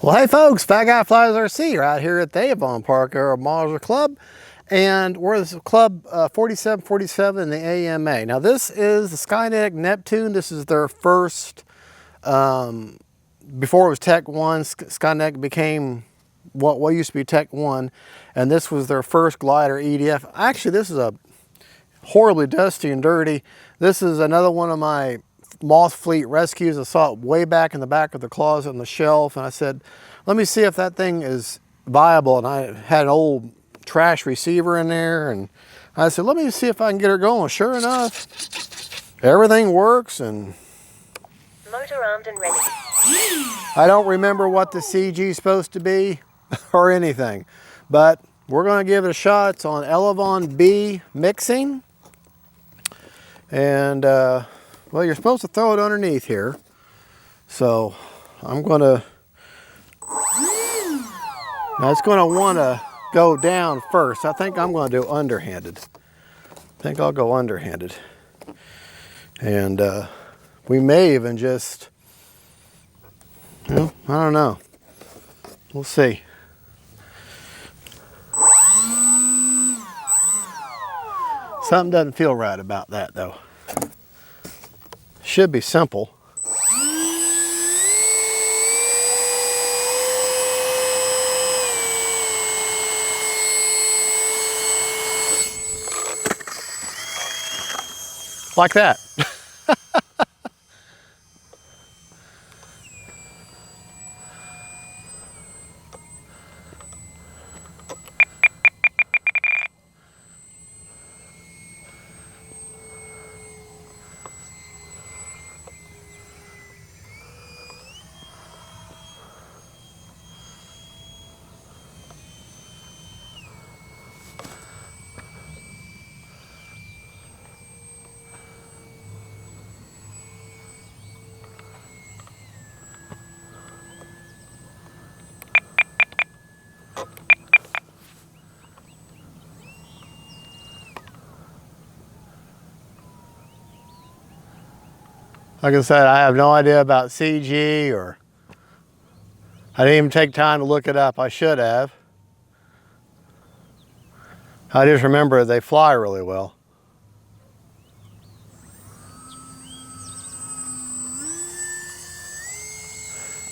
Well, hey folks, Fat Guy Flies RC right here at the Avon Park Air Modular Club, and we're the club 4747 in the AMA. Now this is the SKYNETIC Neptune. This is their first, before it was Tech 1, SKYNETIC became what used to be Tech 1, and this was their first glider EDF. Actually, this is a horribly dusty and dirty. This is another one of my Moth Fleet rescues. I saw it way back in the back of the closet on the shelf, and I said, let me see if that thing is viable. And I had an old trash receiver in there, and I said, let me see if I can get her going. Sure enough, everything works, and motor armed and ready. I don't remember what the CG is supposed to be or anything, but we're going to give it a shot. It's on elevon B mixing, and well, you're supposed to throw it underneath here. So I'm going to, now it's going to want to go down first. I think I'm going to do underhanded. I think I'll go underhanded. And we may even just, well, I don't know. We'll see. Something doesn't feel right about that though. Should be simple. Like that. Like I said, I have no idea about CG, or I didn't even take time to look it up. I should have. I just remember they fly really well.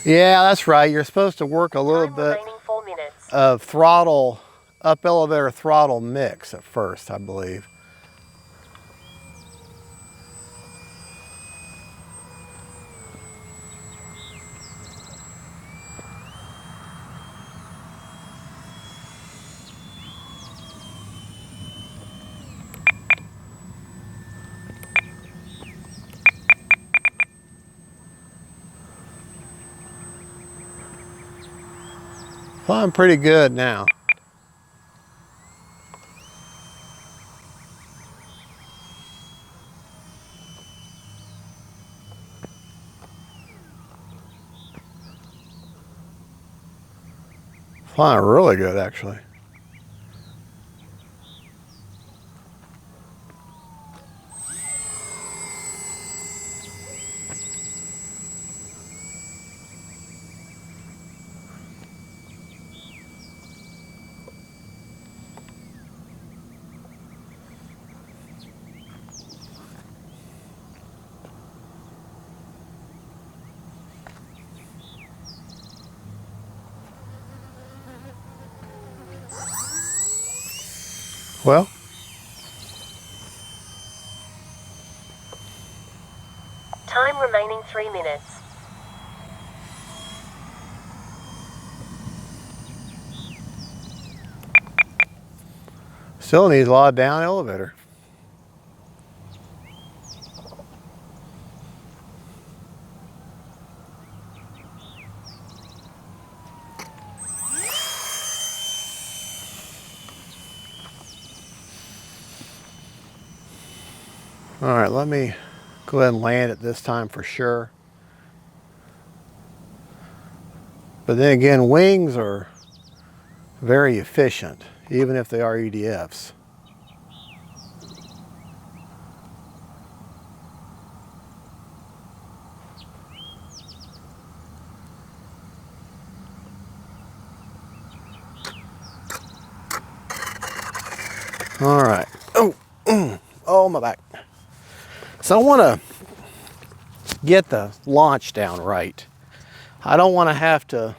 Yeah, that's right. You're supposed to work a little bit of throttle, up elevator throttle mix at first, I believe. Flying pretty good now. Flying really good, actually. Well, Time remaining 3 minutes. still needs a lot of down elevator. All right, let me go ahead and land it this time for sure. But then again, wings are very efficient, even if they are EDFs. All right. Oh, my back. So I want to get the launch down right. I don't want to have to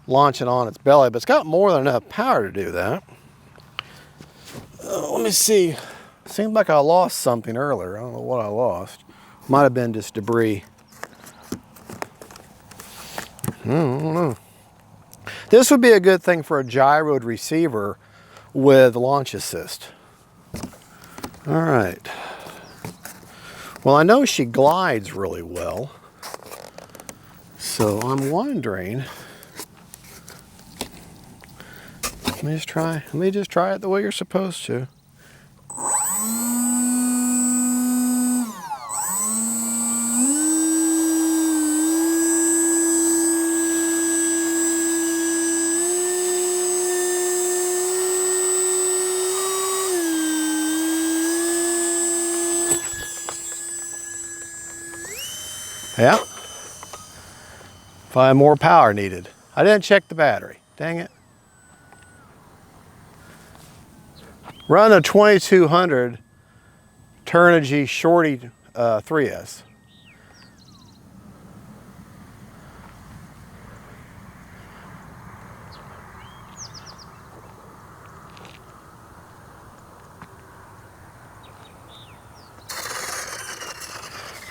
launch it on its belly, but it's got more than enough power to do that. Let me see. Seemed like I lost something earlier. I don't know what I lost. Might have been just debris. I don't know. This would be a good thing for a gyroed receiver with launch assist. All right. Well, I know she glides really well. So I'm wondering, let me just try it the way you're supposed to. Yeah. If I have more power needed. I didn't check the battery. Dang it. Run a 2200 Turnigy Shorty 3S.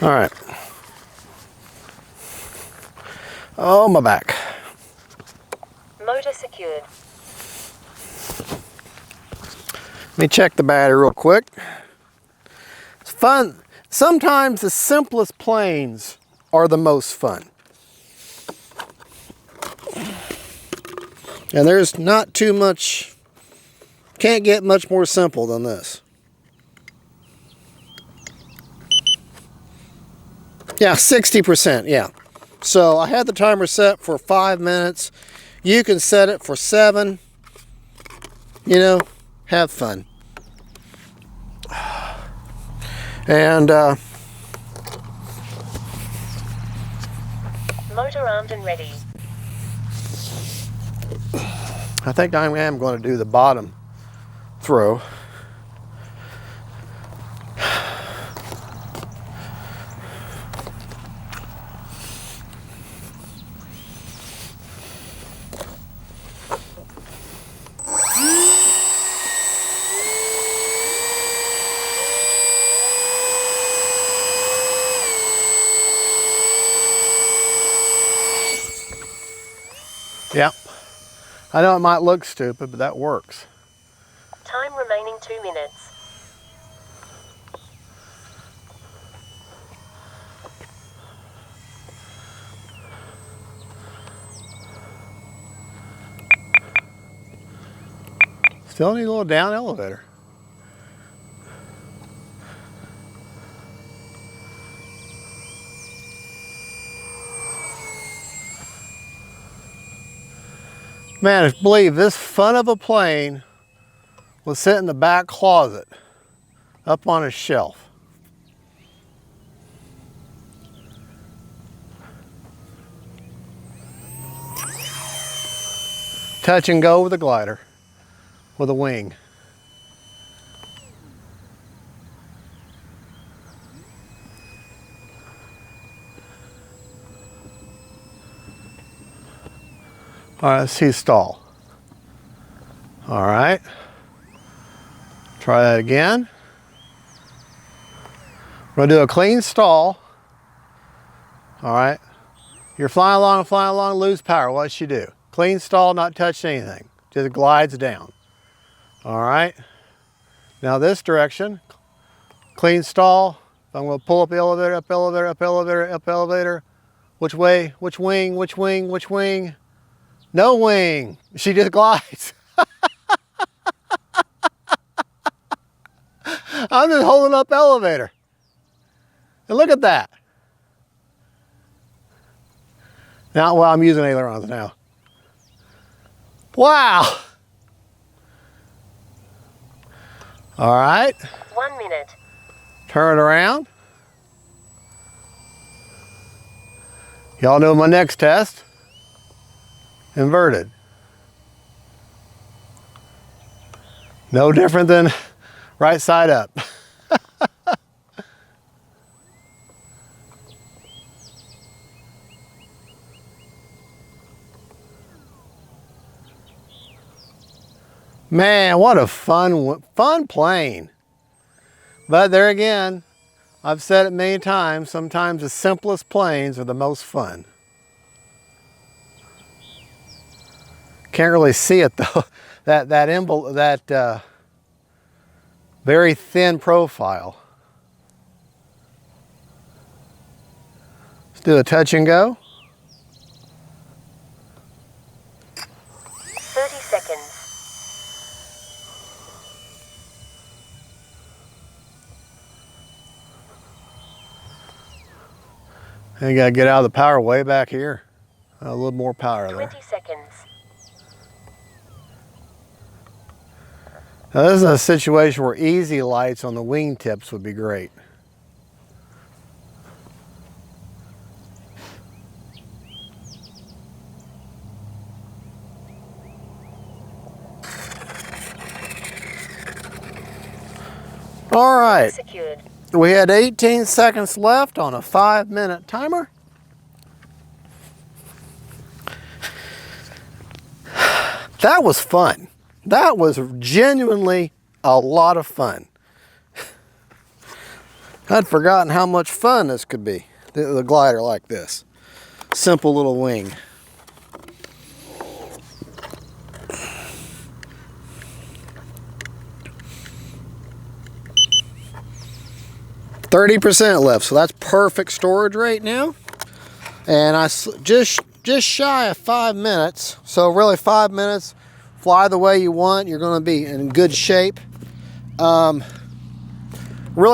All right. Oh, my back. Motor secured. Let me check the battery real quick. It's fun. Sometimes the simplest planes are the most fun. And there's not too much, can't get much more simple than this. Yeah, 60%, yeah. So I had the timer set for 5 minutes. You can set it for 7. You know, have fun. And Motor armed and ready. I think I am going to do the bottom throw. Yeah, I know it might look stupid, but that works. Time remaining 2 minutes. Still need a little down elevator. Man, I believe this fun of a plane was sitting in the back closet up on a shelf. Touch and go with a glider, with a wing. All right, let's see stall. All right, try that again. We're gonna do a clean stall. All right, you're flying along, lose power. What should you do? Clean stall, not touch anything. Just glides down. All right, now this direction, clean stall. I'm gonna pull up elevator, up elevator, up elevator, up elevator. Which way, which wing, which wing, which wing? No wing, she just glides. I'm just holding up elevator. And look at that. Now, well, I'm using ailerons now. Wow. All right. 1 minute. Turn it around. Y'all know my next test. Inverted. No different than right side up. Man, what a fun plane. But there again, I've said it many times, sometimes the simplest planes are the most fun. Can't really see it though. That very thin profile. Let's do a touch and go. 30 seconds. And you gotta get out of the power way back here. A little more power there. 20 seconds. Now this is a situation where easy lights on the wingtips would be great. All right, Secured. we had 18 seconds left on a 5-minute timer. That was fun. That was genuinely a lot of fun. I'd forgotten how much fun this could be, the glider like this. Simple little wing. %30 left, so that's perfect storage right now. And I just shy of 5 minutes. So really 5 minutes, fly the way you want. You're going to be in good shape. Really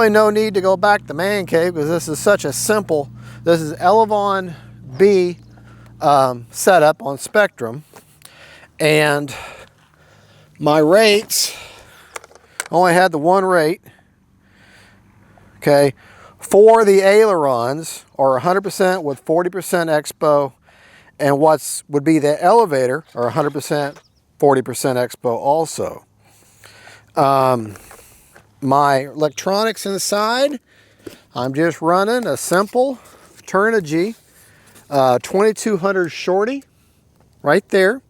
no need to go back to man cave because this is such a simple. This is elevon B setup on Spectrum, and my rates only had the one rate. Okay, for the ailerons are 100% with 40% expo, and would be the elevator are 100% 40% expo also. My electronics inside, I'm just running a simple Turnigy 2200 shorty right there.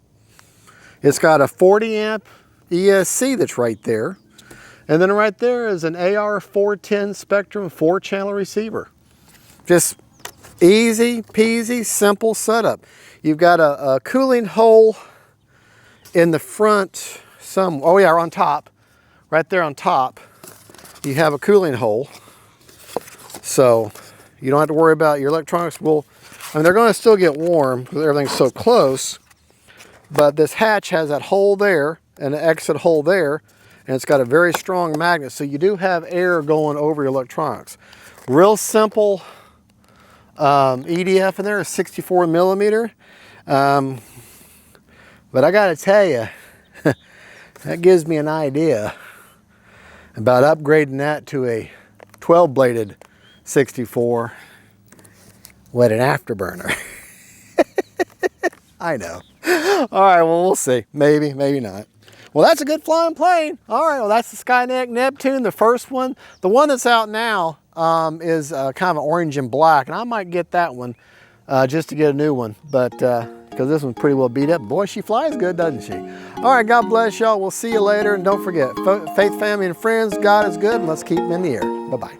It's got a 40 amp ESC that's right there. And then right there is an AR410 Spectrum 4-channel receiver. Just easy peasy, simple setup. You've got a cooling hole in the front, oh yeah, on top, right there on top, you have a cooling hole. So you don't have to worry about your electronics they're going to still get warm because everything's so close, but this hatch has that hole there and an exit hole there, and it's got a very strong magnet, so you do have air going over your electronics. Real simple EDF in there, a 64 millimeter. But I gotta tell you, that gives me an idea about upgrading that to a 12-bladed 64 with an afterburner. I know. All right, well, we'll see. Maybe, maybe not. Well, that's a good flying plane. All right, well, that's the SKYNETIC Neptune, the first one. The one that's out now is kind of an orange and black, and I might get that one just to get a new one, but because this one's pretty well beat up. Boy, she flies good, doesn't she? All right, God bless y'all. We'll see you later, and don't forget, faith, family, and friends, God is good, and let's keep them in the air. Bye-bye.